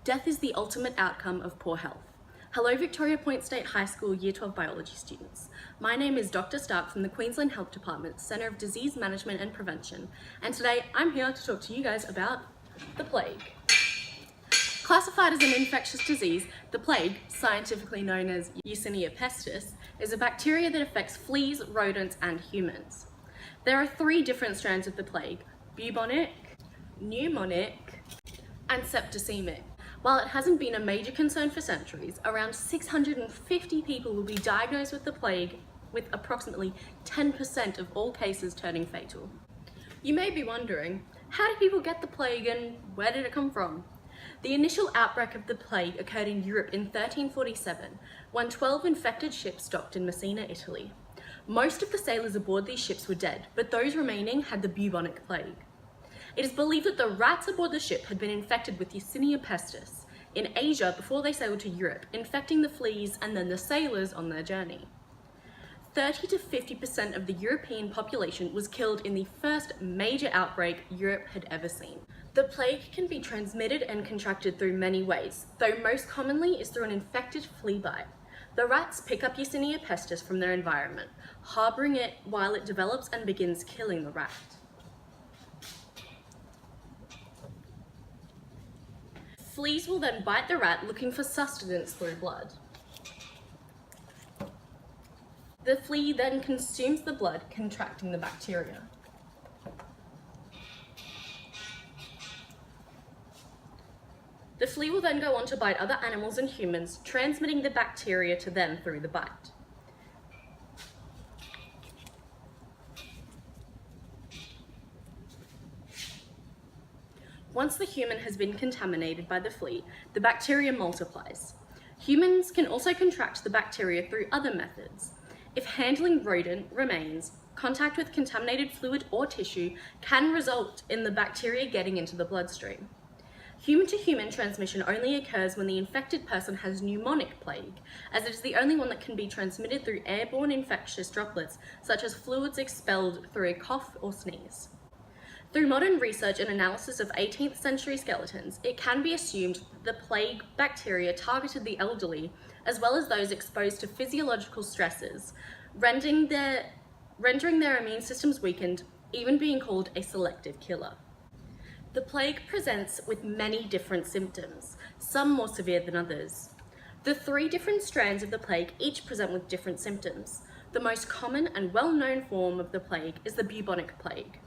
Death is the ultimate outcome of poor health. Hello Victoria Point State High School Year 12 biology students. My name is Dr. Stark from the Queensland Health Department, Centre of Disease Management and Prevention, and today I'm here to talk to you guys about the plague. Classified as an infectious disease, the plague, scientifically known as Yersinia pestis, is a bacteria that affects fleas, rodents, and humans. There are 3 different strands of the plague: bubonic, pneumonic, and septicemic. While it hasn't been a major concern for centuries, around 650 people will be diagnosed with the plague, with approximately 10% of all cases turning fatal. You may be wondering, how did people get the plague and where did it come from? The initial outbreak of the plague occurred in Europe in 1347, when 12 infected ships docked in Messina, Italy. Most of the sailors aboard these ships were dead, but those remaining had the bubonic plague. It is believed that the rats aboard the ship had been infected with Yersinia pestis in Asia before they sailed to Europe, infecting the fleas and then the sailors on their journey. 30 to 50% of the European population was killed in the first major outbreak Europe had ever seen. The plague can be transmitted and contracted through many ways, though most commonly is through an infected flea bite. The rats pick up Yersinia pestis from their environment, harboring it while it develops and begins killing the rat. Fleas will then bite the rat, looking for sustenance through blood. The flea then consumes the blood, contracting the bacteria. The flea will then go on to bite other animals and humans, transmitting the bacteria to them through the bite. Once the human has been contaminated by the flea, the bacteria multiplies. Humans can also contract the bacteria through other methods. If handling rodent remains, contact with contaminated fluid or tissue can result in the bacteria getting into the bloodstream. Human-to-human transmission only occurs when the infected person has pneumonic plague, as it is the only one that can be transmitted through airborne infectious droplets, such as fluids expelled through a cough or sneeze. Through modern research and analysis of 18th century skeletons, it can be assumed that the plague bacteria targeted the elderly, as well as those exposed to physiological stresses, rendering their immune systems weakened, even being called a selective killer. The plague presents with many different symptoms, some more severe than others. The 3 different strands of the plague each present with different symptoms. The most common and well-known form of the plague is the bubonic plague,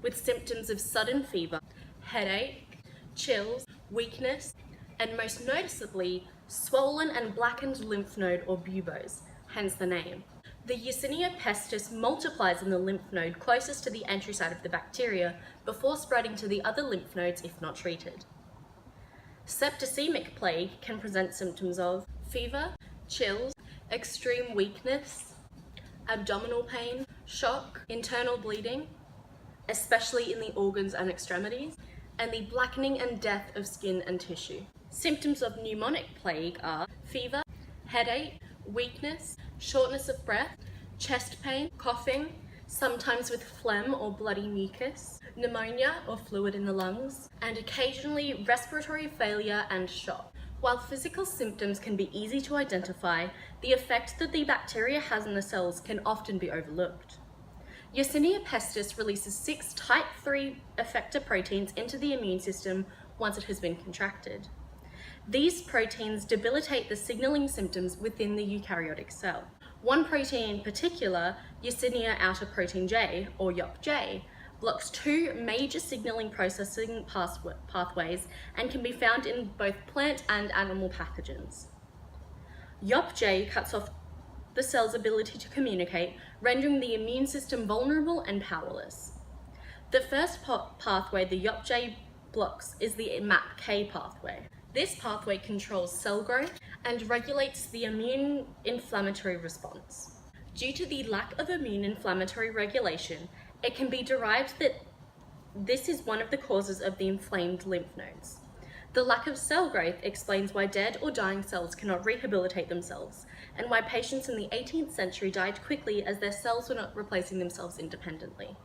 with symptoms of sudden fever, headache, chills, weakness, and most noticeably, swollen and blackened lymph node or buboes, hence the name. The Yersinia pestis multiplies in the lymph node closest to the entry site of the bacteria before spreading to the other lymph nodes if not treated. Septicemic plague can present symptoms of fever, chills, extreme weakness, abdominal pain, shock, internal bleeding, especially in the organs and extremities, and the blackening and death of skin and tissue. Symptoms of pneumonic plague are fever, headache, weakness, shortness of breath, chest pain, coughing, sometimes with phlegm or bloody mucus, pneumonia or fluid in the lungs, and occasionally respiratory failure and shock. While physical symptoms can be easy to identify, the effect that the bacteria has on the cells can often be overlooked. Yersinia pestis releases 6 type 3 effector proteins into the immune system once it has been contracted. These proteins debilitate the signaling symptoms within the eukaryotic cell. One protein in particular, Yersinia outer protein J, or YOPJ, blocks 2 major signaling processing pathways and can be found in both plant and animal pathogens. YOPJ cuts off the cell's ability to communicate, rendering the immune system vulnerable and powerless. The first pathway the YOPJ blocks is the MAPK pathway. This pathway controls cell growth and regulates the immune inflammatory response. Due to the lack of immune inflammatory regulation, it can be derived that this is one of the causes of the inflamed lymph nodes. The lack of cell growth explains why dead or dying cells cannot rehabilitate themselves, and why patients in the 18th century died quickly as their cells were not replacing themselves independently.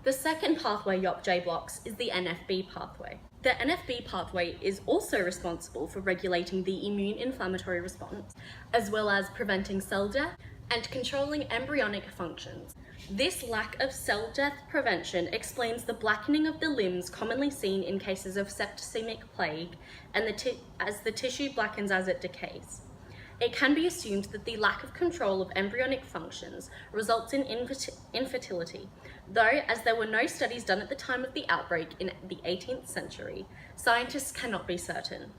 The second pathway Yopj blocks is the NFB pathway. The NFB pathway is also responsible for regulating the immune inflammatory response, as well as preventing cell death and controlling embryonic functions. This lack of cell death prevention explains the blackening of the limbs commonly seen in cases of septicemic plague and as the tissue blackens as it decays. It can be assumed that the lack of control of embryonic functions results in infertility, though as there were no studies done at the time of the outbreak in the 18th century, scientists cannot be certain.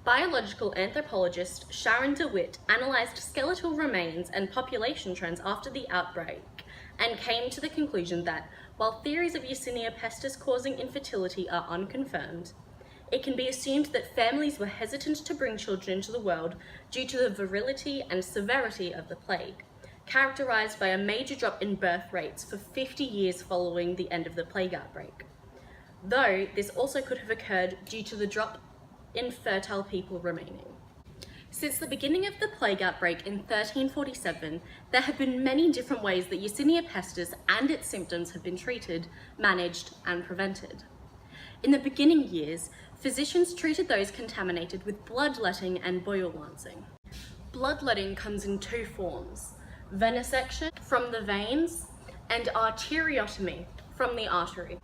Biological anthropologist Sharon DeWitt analysed skeletal remains and population trends after the outbreak and came to the conclusion that, while theories of Yersinia pestis causing infertility are unconfirmed, it can be assumed that families were hesitant to bring children into the world due to the virility and severity of the plague, characterised by a major drop in birth rates for 50 years following the end of the plague outbreak. Though this also could have occurred due to the drop in fertile people remaining. Since the beginning of the plague outbreak in 1347, there have been many different ways that Yersinia pestis and its symptoms have been treated, managed, and prevented. In the beginning years, physicians treated those contaminated with bloodletting and boil lancing. Bloodletting comes in two forms: venesection from the veins and arteriotomy from the artery.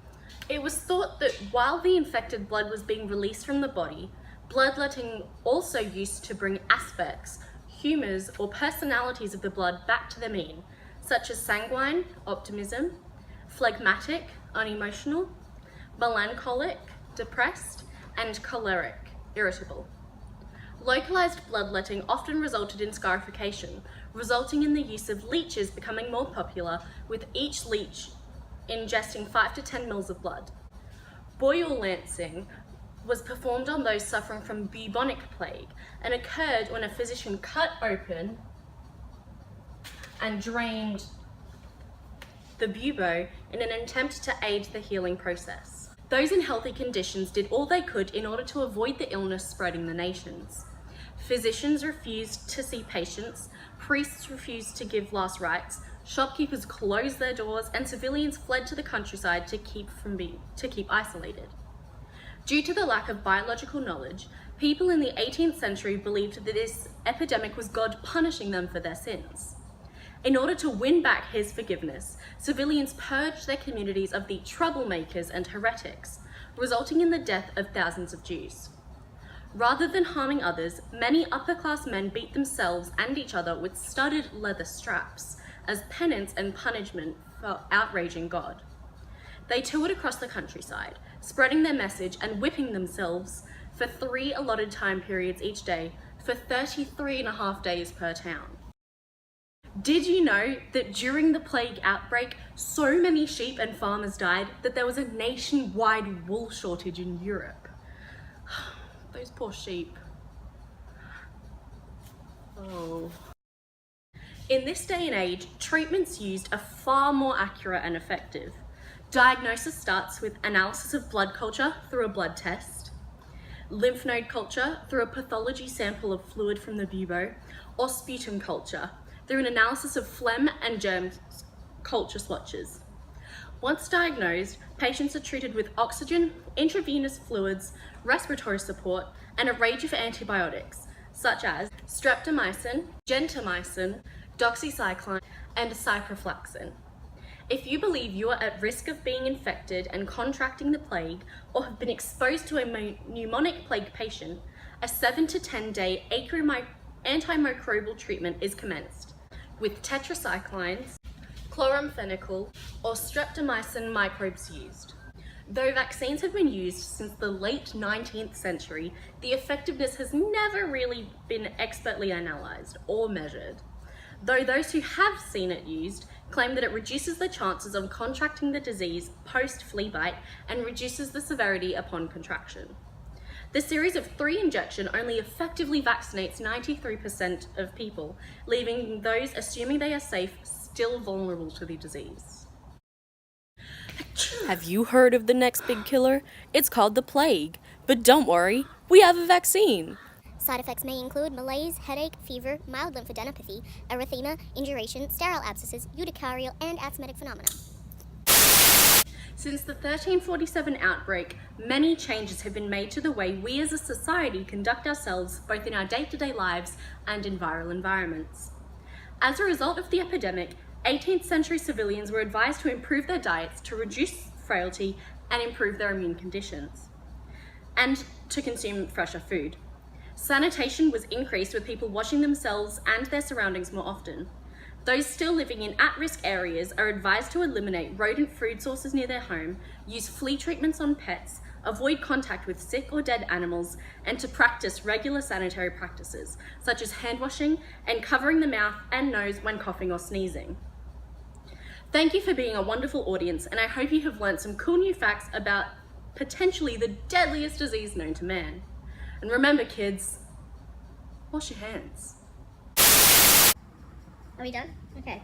It was thought that while the infected blood was being released from the body, bloodletting also used to bring aspects, humours, or personalities of the blood back to the mean, such as sanguine, optimism, phlegmatic, unemotional, melancholic, depressed, and choleric, irritable. Localized bloodletting often resulted in scarification, resulting in the use of leeches becoming more popular, with each leech ingesting 5 to 10 mils of blood. Boil lancing was performed on those suffering from bubonic plague and occurred when a physician cut open and drained the bubo in an attempt to aid the healing process. Those in healthy conditions did all they could in order to avoid the illness spreading the nations. Physicians refused to see patients, priests refused to give last rites, shopkeepers closed their doors, and civilians fled to the countryside to keep isolated. Due to the lack of biological knowledge, people in the 18th century believed that this epidemic was God punishing them for their sins. In order to win back his forgiveness, civilians purged their communities of the troublemakers and heretics, resulting in the death of thousands of Jews. Rather than harming others, many upper-class men beat themselves and each other with studded leather straps as penance and punishment for outraging God. They toured across the countryside, spreading their message and whipping themselves for 3 allotted time periods each day for 33.5 days per town. Did you know that during the plague outbreak, so many sheep and farmers died that there was a nationwide wool shortage in Europe? Those poor sheep. Oh. In this day and age, treatments used are far more accurate and effective. Diagnosis starts with analysis of blood culture through a blood test, lymph node culture through a pathology sample of fluid from the bubo, or sputum culture through an analysis of phlegm and germ culture swatches. Once diagnosed, patients are treated with oxygen, intravenous fluids, respiratory support, and a range of antibiotics, such as streptomycin, gentamicin, doxycycline, and ciprofloxacin. If you believe you are at risk of being infected and contracting the plague, or have been exposed to a pneumonic plague patient, a 7 to 10 day antimicrobial treatment is commenced with tetracyclines, chloramphenicol, or streptomycin microbes used. Though vaccines have been used since the late 19th century, the effectiveness has never really been expertly analysed or measured. Though those who have seen it used claim that it reduces the chances of contracting the disease post-flea bite and reduces the severity upon contraction. The series of 3 injections only effectively vaccinates 93% of people, leaving those assuming they are safe still vulnerable to the disease. Have you heard of the next big killer? It's called the plague. But don't worry, we have a vaccine. Side effects may include malaise, headache, fever, mild lymphadenopathy, erythema, induration, sterile abscesses, urticarial, and asthmatic phenomena. Since the 1347 outbreak, many changes have been made to the way we as a society conduct ourselves both in our day-to-day lives and in viral environments. As a result of the epidemic, 18th century civilians were advised to improve their diets to reduce frailty and improve their immune conditions, and to consume fresher food. Sanitation was increased with people washing themselves and their surroundings more often. Those still living in at-risk areas are advised to eliminate rodent food sources near their home, use flea treatments on pets, avoid contact with sick or dead animals, and to practice regular sanitary practices, such as hand washing and covering the mouth and nose when coughing or sneezing. Thank you for being a wonderful audience, and I hope you have learned some cool new facts about potentially the deadliest disease known to man. And remember, kids, wash your hands. Are we done? Okay.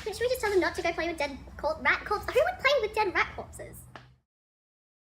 Should we just tell them not to go play with dead rat corpses? Who would play with dead rat corpses?